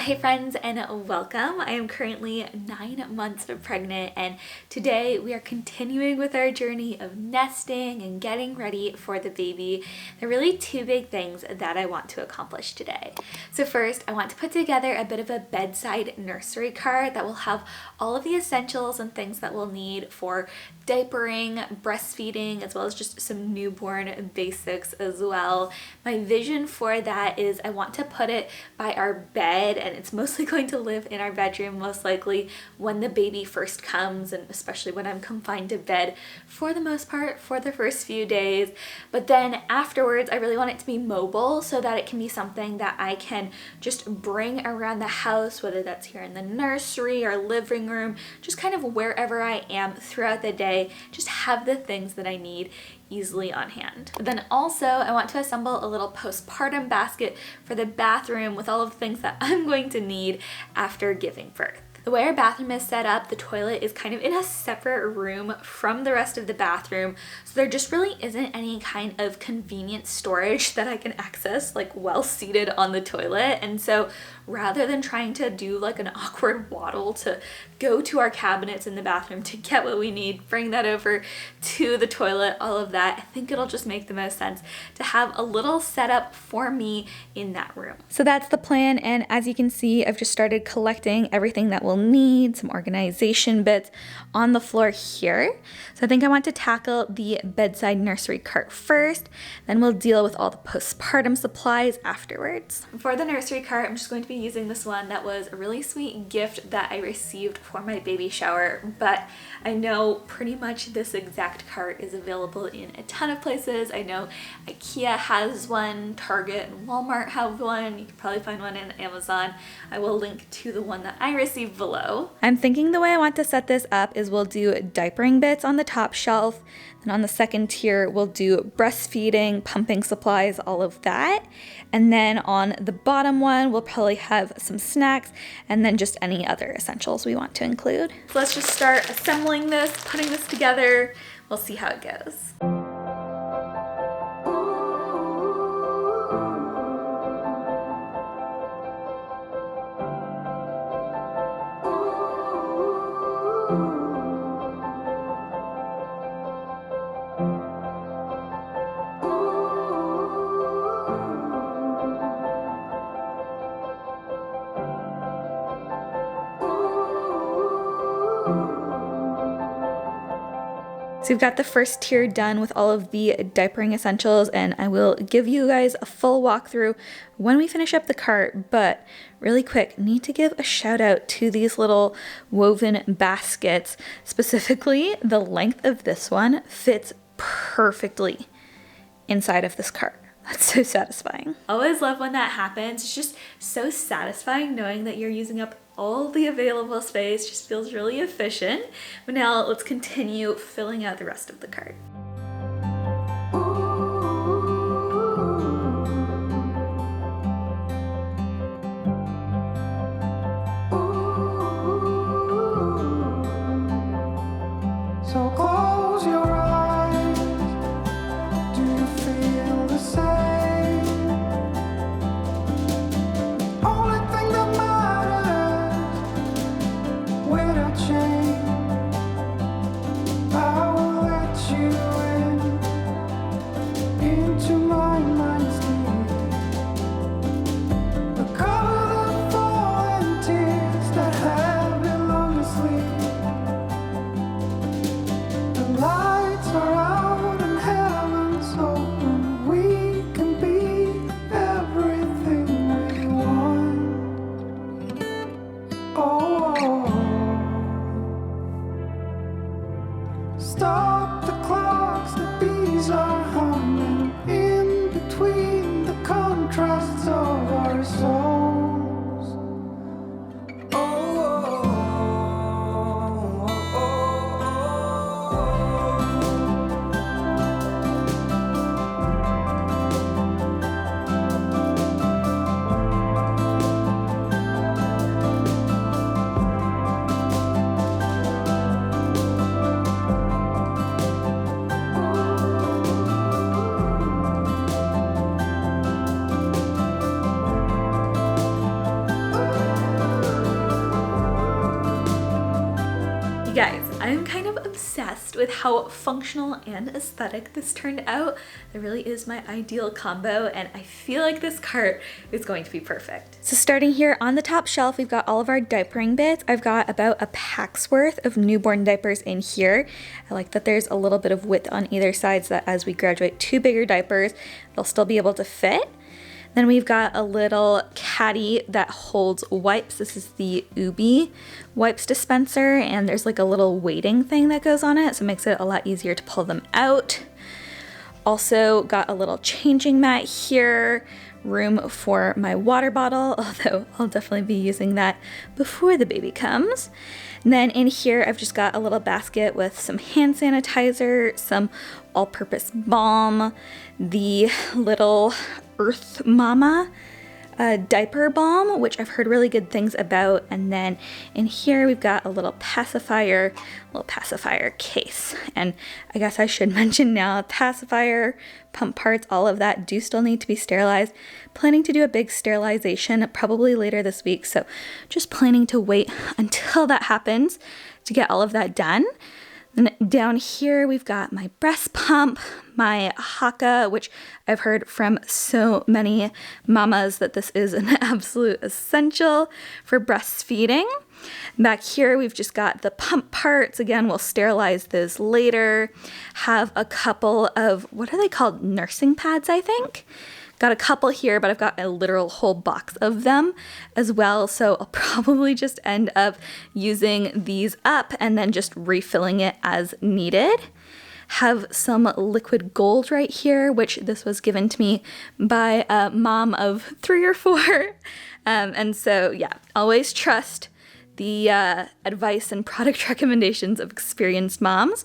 Hey friends, and welcome. I am currently 9 months pregnant, and today we are continuing with our journey of nesting and getting ready for the baby. There are really two big things that I want to accomplish today. So first, I want to put together a bit of a bedside nursery cart that will have all of the essentials and things that we'll need for diapering, breastfeeding, as well as just some newborn basics as well. My vision for that is I want to put it by our bed, and it's mostly going to live in our bedroom most likely when the baby first comes, and especially when I'm confined to bed for the most part for the first few days. But then afterwards I really want it to be mobile so that it can be something that I can just bring around the house, whether that's here in the nursery or living room, just kind of wherever I am throughout the day. Just have the things that I need easily on hand. But then also I want to assemble a little postpartum basket for the bathroom with all of the things that I'm going to need after giving birth. The way our bathroom is set up, the toilet is kind of in a separate room from the rest of the bathroom, so there just really isn't any kind of convenient storage that I can access like while seated on the toilet. And so rather than trying to do like an awkward waddle to go to our cabinets in the bathroom to get what we need, bring that over to the toilet, all of that, I think it'll just make the most sense to have a little setup for me in that room. So that's the plan, and as you can see, I've just started collecting everything that we'll need, some organization bits on the floor here. So I think I want to tackle the bedside nursery cart first, then we'll deal with all the postpartum supplies afterwards. For the nursery cart, I'm just going to be using this one that was a really sweet gift that I received for my baby shower, but I know pretty much this exact cart is available in a ton of places. I know IKEA has one, Target and Walmart have one, you can probably find one in Amazon. I will link to the one that I received below. I'm thinking the way I want to set this up is we'll do diapering bits on the top shelf, then on the second tier we'll do breastfeeding, pumping supplies, all of that, and then on the bottom one we'll probably have some snacks and then just any other essentials we want to include. So let's just start assembling this, putting this together. We'll see how it goes. So we've got the first tier done with all of the diapering essentials, and I will give you guys a full walkthrough when we finish up the cart. But really quick, need to give a shout out to these little woven baskets. Specifically, the length of this one fits perfectly inside of this cart. That's so satisfying. Always love when that happens. It's just so satisfying knowing that you're using up all the available space. Just feels really efficient. But now let's continue filling out the rest of the cart. So close your eyes. Do you feel the same? Only thing that matters without change. I will let you obsessed with how functional and aesthetic this turned out. It really is my ideal combo, and I feel like this cart is going to be perfect. So starting here on the top shelf, we've got all of our diapering bits. I've got about a pack's worth of newborn diapers in here. I like that there's a little bit of width on either side so that as we graduate to bigger diapers, they'll still be able to fit. Then we've got a little caddy that holds wipes. This is the Ubi wipes dispenser, and there's like a little weighting thing that goes on it, so it makes it a lot easier to pull them out. Also got a little changing mat here, room for my water bottle, although I'll definitely be using that before the baby comes. And then in here, I've just got a little basket with some hand sanitizer, some all-purpose balm, the little Earth Mama diaper balm, which I've heard really good things about. And then in here we've got a little pacifier case. And I guess I should mention now, pacifier, pump parts, all of that do still need to be sterilized. Planning to do a big sterilization probably later this week, so just planning to wait until that happens to get all of that done. And down here, we've got my breast pump, my Haka, which I've heard from so many mamas that this is an absolute essential for breastfeeding. Back here, we've just got the pump parts. Again, we'll sterilize those later. Have a couple of, what are they called? Nursing pads, I think. Got a couple here, but I've got a literal whole box of them as well. So I'll probably just end up using these up and then just refilling it as needed. Have some liquid gold right here, which this was given to me by a mom of 3 or 4. And so, yeah, always trust the advice and product recommendations of experienced moms.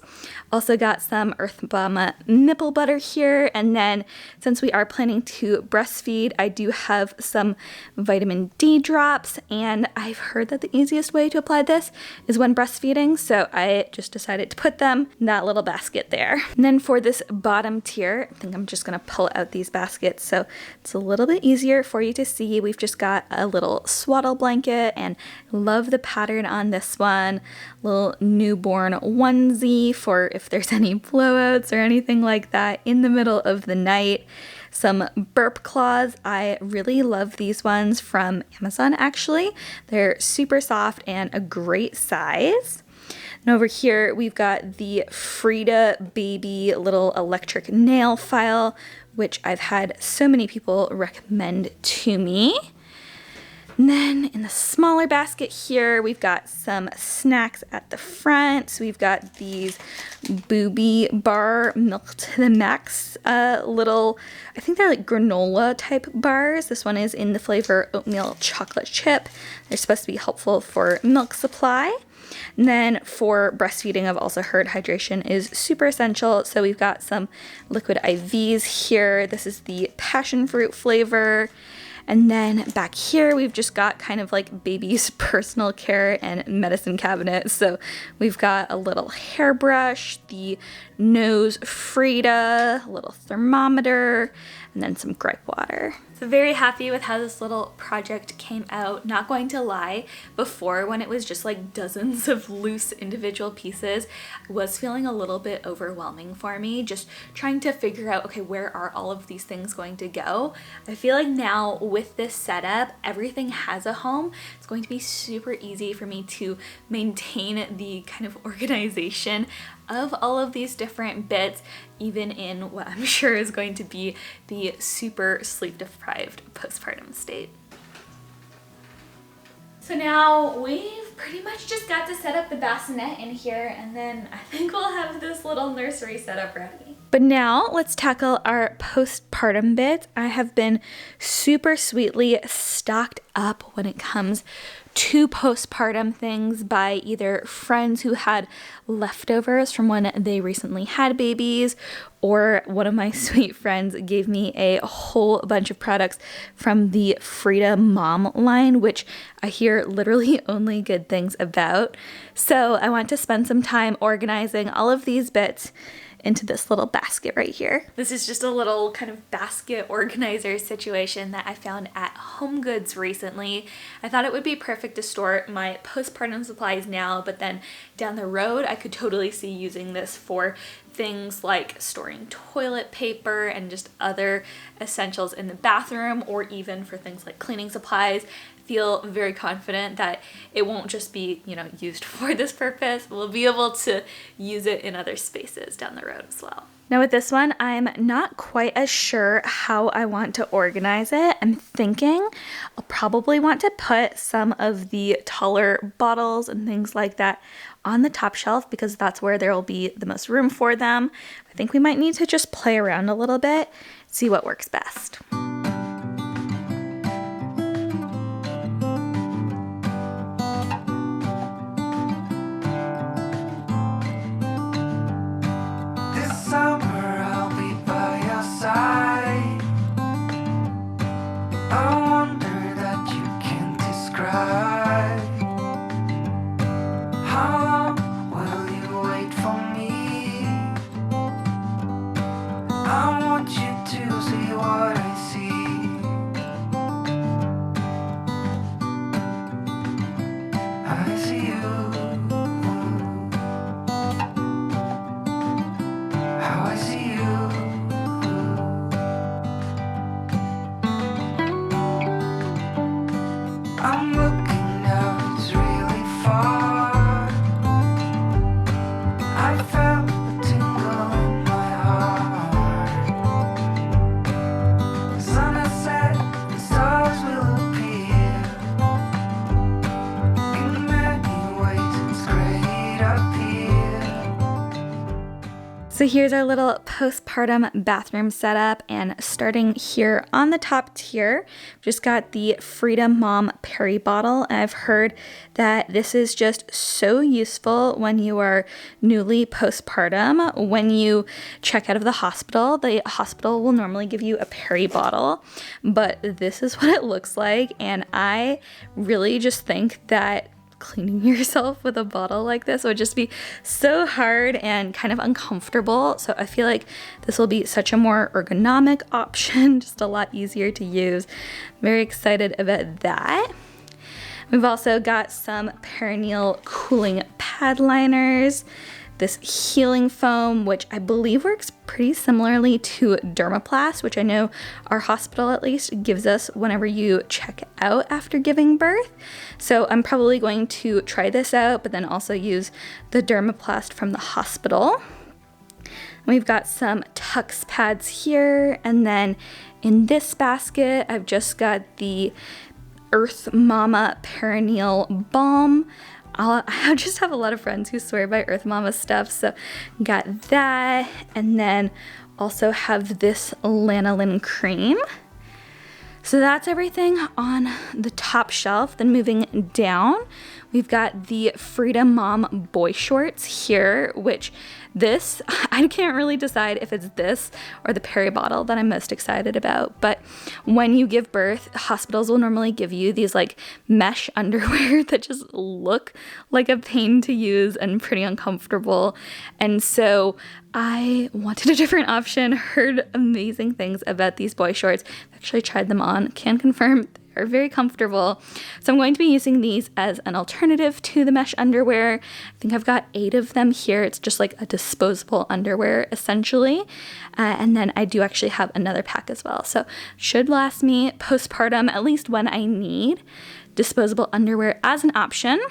Also got some Earth Mama nipple butter here, and then since we are planning to breastfeed, I do have some vitamin D drops, and I've heard that the easiest way to apply this is when breastfeeding, so I just decided to put them in that little basket there. And then for this bottom tier, I think I'm just gonna pull out these baskets so it's a little bit easier for you to see. We've just got a little swaddle blanket, and love the pattern on this one. Little newborn onesie for if there's any blowouts or anything like that in the middle of the night. Some burp cloths. I really love these ones from Amazon, actually. They're super soft and a great size. And over here, we've got the Frida Baby little electric nail file, which I've had so many people recommend to me. And then in the smaller basket here, we've got some snacks at the front. So we've got these Booby Bar Milk to the Max little, I think they're like granola type bars. This one is in the flavor oatmeal chocolate chip. They're supposed to be helpful for milk supply. And then for breastfeeding, I've also heard hydration is super essential. So we've got some liquid IVs here. This is the passion fruit flavor. And then back here, we've just got kind of like baby's personal care and medicine cabinet. So we've got a little hairbrush, the nose Frida, a little thermometer, and then some gripe water. So very happy with how this little project came out. Not going to lie, before when it was just like dozens of loose individual pieces, it was feeling a little bit overwhelming for me, just trying to figure out, okay, where are all of these things going to go? I feel like now with this setup, everything has a home. It's going to be super easy for me to maintain the kind of organization of all of these different bits, even in what I'm sure is going to be the super sleep deprived postpartum state. So now we've pretty much just got to set up the bassinet in here, and then I think we'll have this little nursery set up ready. But now let's tackle our postpartum bits. I have been super sweetly stocked up when it comes to postpartum things by either friends who had leftovers from when they recently had babies, or one of my sweet friends gave me a whole bunch of products from the Frida Mom line, which I hear literally only good things about. So I want to spend some time organizing all of these bits into this little basket right here. This is just a little kind of basket organizer situation that I found at HomeGoods recently. I thought it would be perfect to store my postpartum supplies now, but then down the road I could totally see using this for things like storing toilet paper and just other essentials in the bathroom, or even for things like cleaning supplies. Feel very confident that it won't just be, used for this purpose. We'll be able to use it in other spaces down the road as well. Now with this one, I'm not quite as sure how I want to organize it. I'm thinking I'll probably want to put some of the taller bottles and things like that on the top shelf because that's where there will be the most room for them. I think we might need to just play around a little bit, see what works best. This summer I'll be by your side. A wonder that you can't describe. How long will you wait for me? I want you to see what I see. I see you. How I see you. I'm looking down, it's really far. I felt a tingle in my heart. The sun has set, the stars will appear. In many ways, it's great up here. So here's our little postpartum bathroom setup, and starting here on the top tier, just got the Freedom Mom Perry bottle. And I've heard that this is just so useful when you are newly postpartum. When you check out of the hospital will normally give you a Perry bottle, but this is what it looks like. And I really just think that cleaning yourself with a bottle like this would just be so hard and kind of uncomfortable. So I feel like this will be such a more ergonomic option, just a lot easier to use. Very excited about that. We've also got some perineal cooling pad liners, this healing foam, which I believe works pretty similarly to Dermaplast, which I know our hospital at least gives us whenever you check out after giving birth. So I'm probably going to try this out, but then also use the Dermaplast from the hospital. We've got some Tux pads here, and then in this basket, I've just got the Earth Mama Perineal Balm. I just have a lot of friends who swear by Earth Mama stuff, so got that, and then also have this lanolin cream. So that's everything on the top shelf. Then moving down, we've got the Freedom Mom boy shorts here, which this, I can't really decide if it's this or the Perry bottle that I'm most excited about. But when you give birth, hospitals will normally give you these like mesh underwear that just look like a pain to use and pretty uncomfortable. And so I wanted a different option, heard amazing things about these boy shorts. Actually tried them on, can confirm are very comfortable. So I'm going to be using these as an alternative to the mesh underwear. I think I've got 8 of them here. It's just like a disposable underwear essentially. And then I do actually have another pack as well. So should last me postpartum, at least when I need disposable underwear as an option.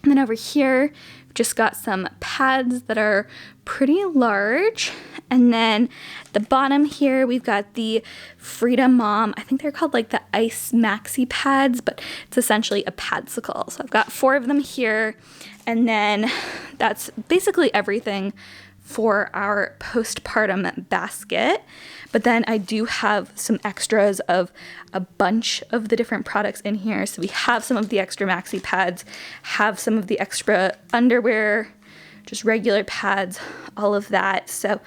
And then over here, we've just got some pads that are pretty large. And then the bottom here, we've got the Freedom Mom. I think they're called like the Ice Maxi pads, but it's essentially a padsicle. So I've got 4 of them here. And then that's basically everything for our postpartum basket. But then I do have some extras of a bunch of the different products in here. So we have some of the extra maxi pads, have some of the extra underwear, just regular pads, all of that. So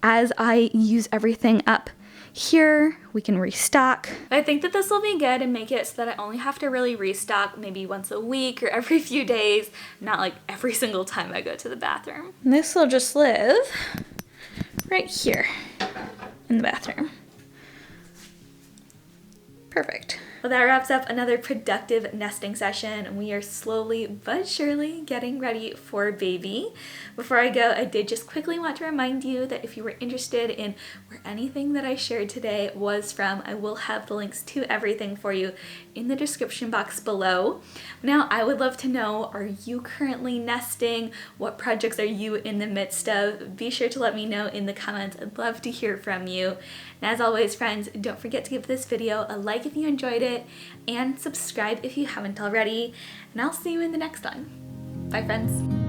as I use everything up here, we can restock. I think that this will be good and make it so that I only have to really restock maybe once a week or every few days, not like every single time I go to the bathroom. And this will just live right here in the bathroom. Perfect. Well, that wraps up another productive nesting session, and we are slowly but surely getting ready for baby. Before I go, I did just quickly want to remind you that if you were interested in where anything that I shared today was from, I will have the links to everything for you in the description box below. Now, I would love to know, are you currently nesting? What projects are you in the midst of? Be sure to let me know in the comments. I'd love to hear from you. And as always, friends, don't forget to give this video a like if you enjoyed it, and subscribe if you haven't already. And I'll see you in the next one. Bye, friends.